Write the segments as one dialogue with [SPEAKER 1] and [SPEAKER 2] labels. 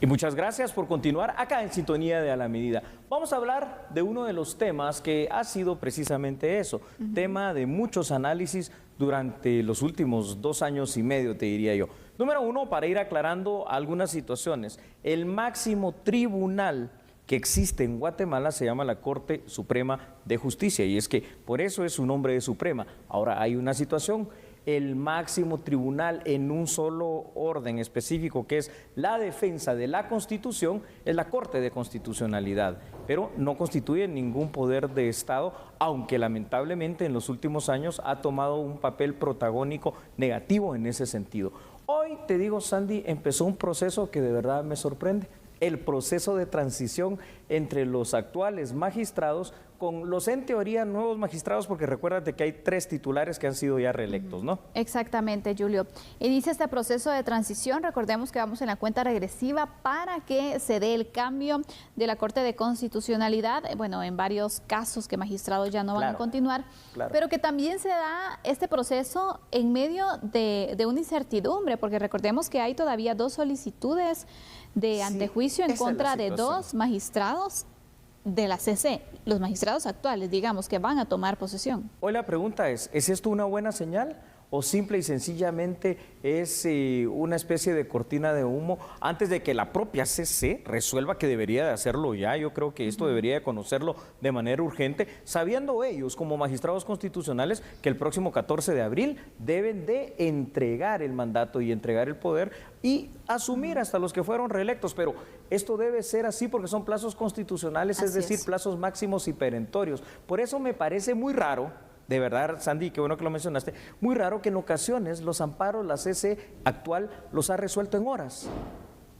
[SPEAKER 1] Y muchas gracias por continuar acá en Sintonía de A la Medida. Vamos a hablar de uno de los temas que ha sido precisamente eso, tema de muchos análisis durante los últimos 2 años y medio, te diría yo. Número uno, para ir aclarando algunas situaciones, el máximo tribunal que existe en Guatemala se llama la Corte Suprema de Justicia, y es que por eso es su nombre de Suprema. Ahora hay una situación, el máximo tribunal en un solo orden específico, que es la defensa de la Constitución, es la Corte de Constitucionalidad, pero no constituye ningún poder de Estado, aunque lamentablemente en los últimos años ha tomado un papel protagónico negativo en ese sentido. Hoy, te digo, Sandy, empezó un proceso que de verdad me sorprende. El proceso de transición entre los actuales magistrados con los, en teoría, nuevos magistrados, porque recuérdate que hay 3 titulares que han sido ya reelectos, ¿no?
[SPEAKER 2] Exactamente, Julio. Inicia este proceso de transición, recordemos que vamos en la cuenta regresiva para que se dé el cambio de la Corte de Constitucionalidad, bueno, en varios casos que magistrados ya no van a continuar, pero que también se da este proceso en medio de una incertidumbre, porque recordemos que hay todavía 2 solicitudes de antejuicio en contra de 2 magistrados de la CC, los magistrados actuales, digamos, que van a tomar posesión.
[SPEAKER 1] Hoy la pregunta ¿es esto una buena señal o simple y sencillamente es una especie de cortina de humo antes de que la propia CC resuelva que debería de hacerlo ya? Yo creo que esto debería de conocerlo de manera urgente, sabiendo ellos como magistrados constitucionales que el próximo 14 de abril deben de entregar el mandato y entregar el poder y asumir hasta los que fueron reelectos, pero esto debe ser así porque son plazos constitucionales, es decir, plazos máximos y perentorios. Por eso me parece muy raro, de verdad, Sandy, qué bueno que lo mencionaste, muy raro que en ocasiones los amparos, la CC actual los ha resuelto en horas.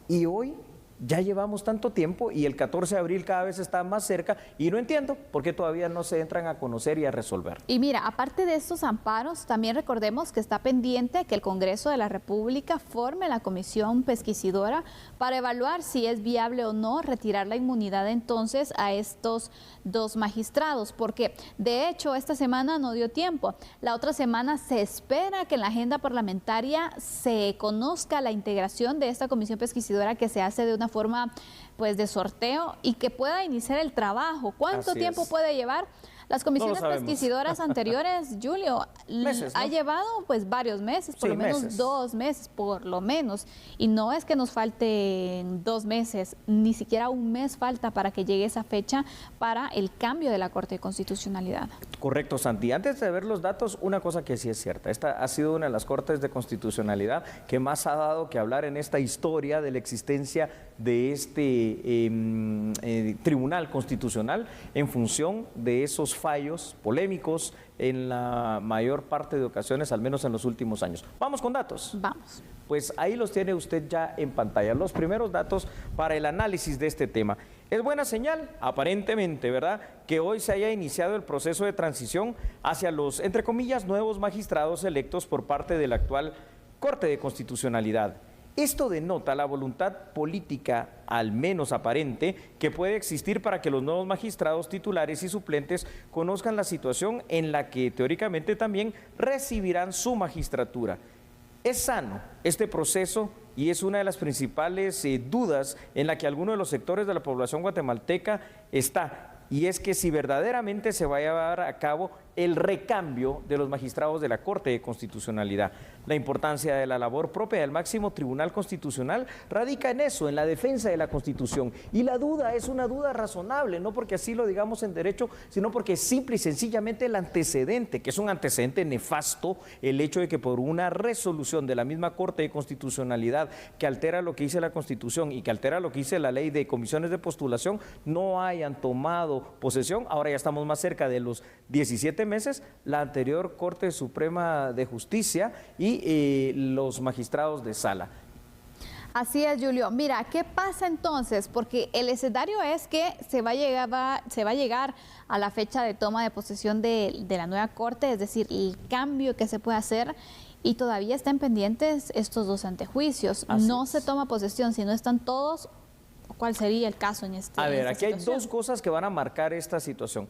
[SPEAKER 1] Y hoy ya llevamos tanto tiempo y el 14 de abril cada vez está más cerca y no entiendo por qué todavía no se entran a conocer y a resolver.
[SPEAKER 2] Y mira, aparte de estos amparos, también recordemos que está pendiente que el Congreso de la República forme la comisión pesquisidora para evaluar si es viable o no retirar la inmunidad entonces a estos 2 magistrados, porque de hecho esta semana no dio tiempo. La otra semana se espera que en la agenda parlamentaria se conozca la integración de esta comisión pesquisidora que se hace de una forma pues de sorteo y que pueda iniciar el trabajo. ¿Cuánto tiempo puede llevar? Las comisiones pesquisidoras anteriores, Julio, meses, ¿no? Ha llevado pues varios meses, por lo menos 2 meses, por lo menos. Y no es que nos falten 2 meses, ni siquiera 1 mes falta para que llegue esa fecha para el cambio de la Corte de Constitucionalidad.
[SPEAKER 1] Correcto, Santi. Antes de ver los datos, una cosa que sí es cierta. Esta ha sido una de las Cortes de Constitucionalidad que más ha dado que hablar en esta historia de la existencia de este Tribunal Constitucional en función de esos fallos polémicos en la mayor parte de ocasiones, al menos en los últimos años. Vamos con datos.
[SPEAKER 2] Vamos.
[SPEAKER 1] Pues ahí los tiene usted ya en pantalla. Los primeros datos para el análisis de este tema. Es buena señal, aparentemente, ¿verdad?, que hoy se haya iniciado el proceso de transición hacia los, entre comillas, nuevos magistrados electos por parte de la actual Corte de Constitucionalidad. Esto denota la voluntad política, al menos aparente, que puede existir para que los nuevos magistrados titulares y suplentes conozcan la situación en la que teóricamente también recibirán su magistratura. Es sano este proceso y es una de las principales dudas en la que alguno de los sectores de la población guatemalteca está. Y es que si verdaderamente se va a llevar a cabo el recambio de los magistrados de la Corte de Constitucionalidad. La importancia de la labor propia del máximo Tribunal Constitucional radica en eso, en la defensa de la Constitución. Y la duda es una duda razonable, no porque así lo digamos en derecho, sino porque simple y sencillamente el antecedente, que es un antecedente nefasto, el hecho de que por una resolución de la misma Corte de Constitucionalidad que altera lo que dice la Constitución y que altera lo que dice la ley de comisiones de postulación, no hayan tomado posesión. Ahora ya estamos más cerca de los 17 meses, la anterior Corte Suprema de Justicia y los magistrados de sala.
[SPEAKER 2] Así es, Julio. Mira, ¿qué pasa entonces? Porque el escenario es que se va a llegar a la fecha de toma de posesión de la nueva Corte, es decir, el cambio que se puede hacer, y todavía están pendientes estos 2 antejuicios. No se toma posesión, si no están todos. ¿Cuál sería el caso en este?
[SPEAKER 1] A ver, aquí hay 2 cosas que van a marcar esta situación.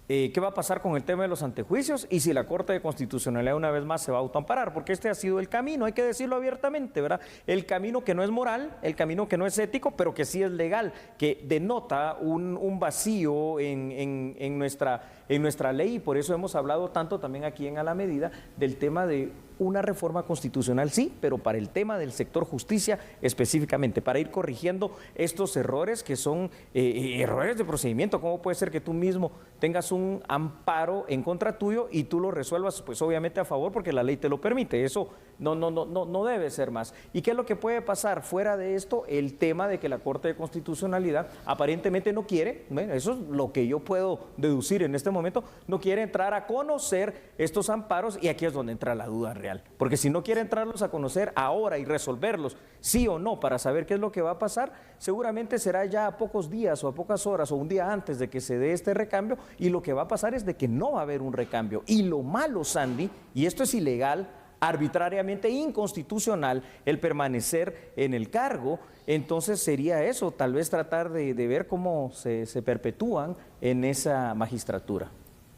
[SPEAKER 1] ¿qué va a pasar con el tema de los antejuicios? Y si la Corte de Constitucionalidad una vez más se va a autoamparar, porque este ha sido el camino, hay que decirlo abiertamente, ¿verdad? El camino que no es moral, el camino que no es ético, pero que sí es legal, que denota un vacío en nuestra ley, y por eso hemos hablado tanto también aquí en A la Medida del tema de una reforma constitucional, sí, pero para el tema del sector justicia específicamente, para ir corrigiendo estos errores que son errores de procedimiento. ¿Cómo puede ser que tú mismo tengas un amparo en contra tuyo y tú lo resuelvas, pues obviamente a favor porque la ley te lo permite? Eso no debe ser más. ¿Y qué es lo que puede pasar fuera de esto? El tema de que la Corte de Constitucionalidad aparentemente no quiere, bueno, eso es lo que yo puedo deducir en este momento, no quiere entrar a conocer estos amparos, y aquí es donde entra la duda real. Porque si no quiere entrarlos a conocer ahora y resolverlos, sí o no, para saber qué es lo que va a pasar, seguramente será ya a pocos días o a pocas horas o un día antes de que se dé este recambio, y lo que va a pasar es de que no va a haber un recambio. Y lo malo, Sandy, y esto es ilegal, arbitrariamente inconstitucional, el permanecer en el cargo, entonces sería eso, tal vez tratar de ver cómo se perpetúan en esa magistratura.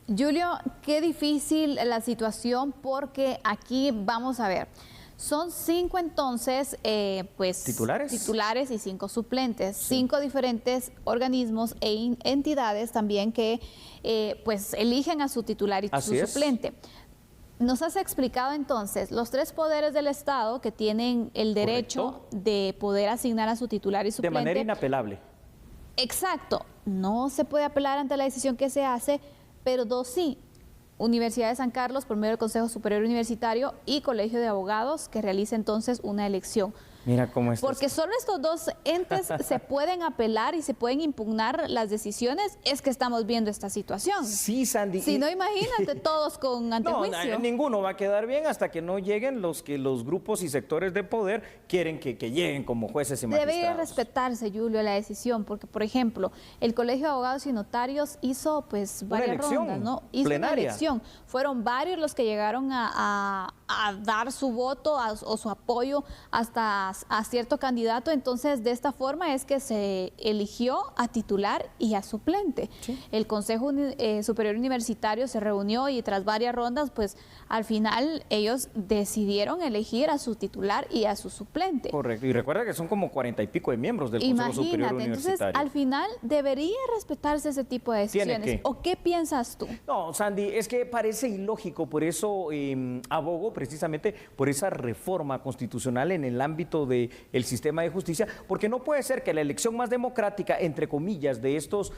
[SPEAKER 2] Julio, qué difícil la situación, porque aquí vamos a ver, son 5 entonces, pues titulares y 5 suplentes, sí. 5 diferentes organismos e entidades también que pues eligen a su titular y su suplente. Nos has explicado entonces los 3 poderes del Estado que tienen el derecho de poder asignar a su titular y suplente.
[SPEAKER 1] De manera inapelable.
[SPEAKER 2] Exacto, no se puede apelar ante la decisión que se hace, pero 2 sí. Universidad de San Carlos, por medio del Consejo Superior Universitario, y Colegio de Abogados, que realiza entonces una elección.
[SPEAKER 1] Mira cómo es.
[SPEAKER 2] Porque solo estos 2 entes se pueden apelar y se pueden impugnar las decisiones, es que estamos viendo esta situación.
[SPEAKER 1] Sí, Sandy.
[SPEAKER 2] Si no, imagínate todos con antejuicio.
[SPEAKER 1] No, ninguno va a quedar bien hasta que no lleguen los que los grupos y sectores de poder quieren que lleguen como jueces y magistrados.
[SPEAKER 2] Debería respetarse, Julio, la decisión, porque, por ejemplo, el Colegio de Abogados y Notarios hizo pues varias rondas, ¿no? Hizo
[SPEAKER 1] plenaria.
[SPEAKER 2] Una elección. Fueron varios los que llegaron a dar su voto o su apoyo hasta a cierto candidato. Entonces, de esta forma es que se eligió a titular y a suplente. Sí. El Consejo Superior Universitario se reunió y tras varias rondas, pues al final ellos decidieron elegir a su titular y a su suplente.
[SPEAKER 1] Correcto. Y recuerda que son como 40 y pico de miembros del Consejo Superior Universitario.
[SPEAKER 2] Entonces, al final debería respetarse ese tipo de decisiones. ¿O qué piensas tú?
[SPEAKER 1] No, Sandy, es que parece ilógico, por eso abogo precisamente por esa reforma constitucional en el ámbito del sistema de justicia, porque no puede ser que la elección más democrática, entre comillas, de estos,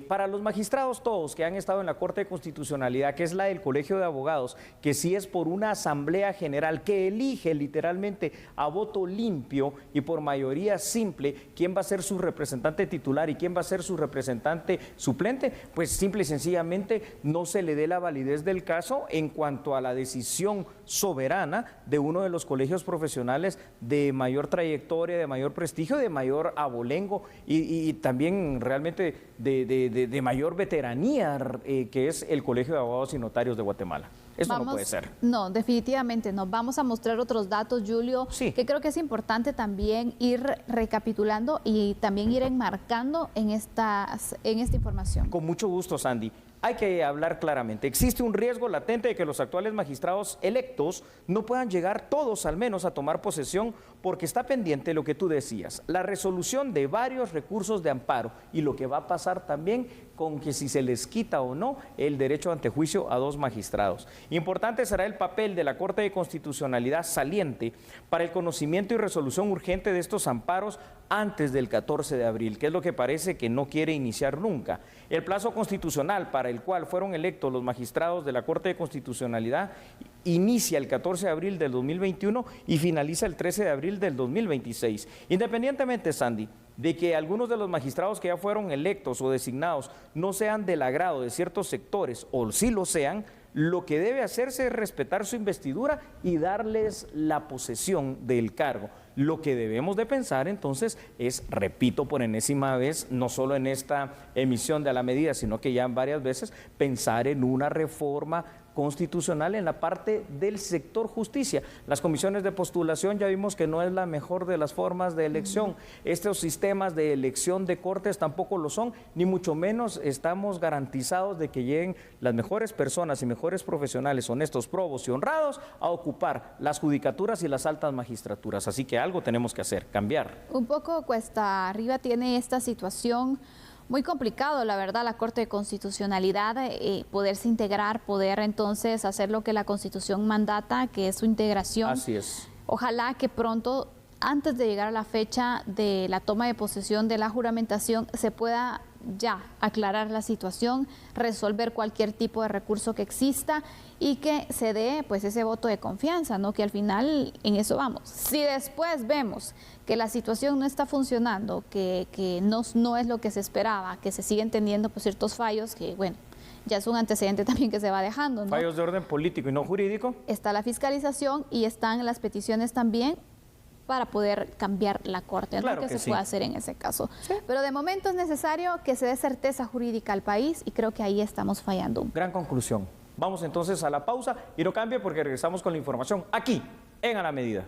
[SPEAKER 1] para los magistrados todos que han estado en la Corte de Constitucionalidad, que es la del Colegio de Abogados, que sí es por una asamblea general que elige literalmente a voto limpio y por mayoría simple quién va a ser su representante titular y quién va a ser su representante suplente, pues simple y sencillamente no se le dé la validez del caso en cuanto a la decisión soberana de uno de los colegios profesionales de mayor trayectoria, de mayor prestigio, de mayor abolengo y también realmente de mayor veteranía, que es el Colegio de Abogados y Notarios de Guatemala. Eso no puede ser.
[SPEAKER 2] No, definitivamente no. Vamos a mostrar otros datos, Julio,
[SPEAKER 1] sí,
[SPEAKER 2] que creo que es importante también ir recapitulando y también ir enmarcando en esta información.
[SPEAKER 1] Con mucho gusto, Sandy. Hay que hablar claramente. Existe un riesgo latente de que los actuales magistrados electos no puedan llegar todos al menos a tomar posesión, porque está pendiente lo que tú decías, la resolución de varios recursos de amparo y lo que va a pasar también con que si se les quita o no el derecho a antejuicio a 2 magistrados. Importante será el papel de la Corte de Constitucionalidad saliente para el conocimiento y resolución urgente de estos amparos antes del 14 de abril, que es lo que parece que no quiere iniciar nunca. El plazo constitucional para el cual fueron electos los magistrados de la Corte de Constitucionalidad inicia el 14 de abril del 2021 y finaliza el 13 de abril del 2026. Independientemente, Sandy, de que algunos de los magistrados que ya fueron electos o designados no sean del agrado de ciertos sectores, o sí lo sean, lo que debe hacerse es respetar su investidura y darles la posesión del cargo. Lo que debemos de pensar entonces es, repito por enésima vez, no solo en esta emisión de A la Medida, sino que ya varias veces, pensar en una reforma constitucional en la parte del sector justicia. Las comisiones de postulación ya vimos que no es la mejor de las formas de elección. Estos sistemas de elección de cortes tampoco lo son, ni mucho menos estamos garantizados de que lleguen las mejores personas y mejores profesionales, honestos, probos y honrados, a ocupar las judicaturas y las altas magistraturas. Así que algo tenemos que hacer, cambiar.
[SPEAKER 2] Un poco cuesta arriba tiene esta situación. Muy complicado, la verdad, la Corte de Constitucionalidad, poderse integrar, poder entonces hacer lo que la Constitución mandata, que es su integración.
[SPEAKER 1] Así es.
[SPEAKER 2] Ojalá que pronto, antes de llegar a la fecha de la toma de posesión de la juramentación, se pueda ya aclarar la situación, resolver cualquier tipo de recurso que exista y que se dé pues ese voto de confianza, ¿no? Que al final en eso vamos. Si después vemos que la situación no está funcionando, que no es lo que se esperaba, que se siguen teniendo pues ciertos fallos, que bueno, ya es un antecedente también que se va dejando, ¿no?
[SPEAKER 1] Fallos de orden político y no jurídico.
[SPEAKER 2] Está la fiscalización y están las peticiones también para poder cambiar la Corte,
[SPEAKER 1] Claro
[SPEAKER 2] ¿no? que
[SPEAKER 1] que
[SPEAKER 2] se
[SPEAKER 1] sí.
[SPEAKER 2] puede hacer en ese caso.
[SPEAKER 1] Sí.
[SPEAKER 2] Pero de momento es necesario que se dé certeza jurídica al país y creo que ahí estamos fallando.
[SPEAKER 1] Gran conclusión. Vamos entonces a la pausa y no cambie porque regresamos con la información aquí en A la Medida.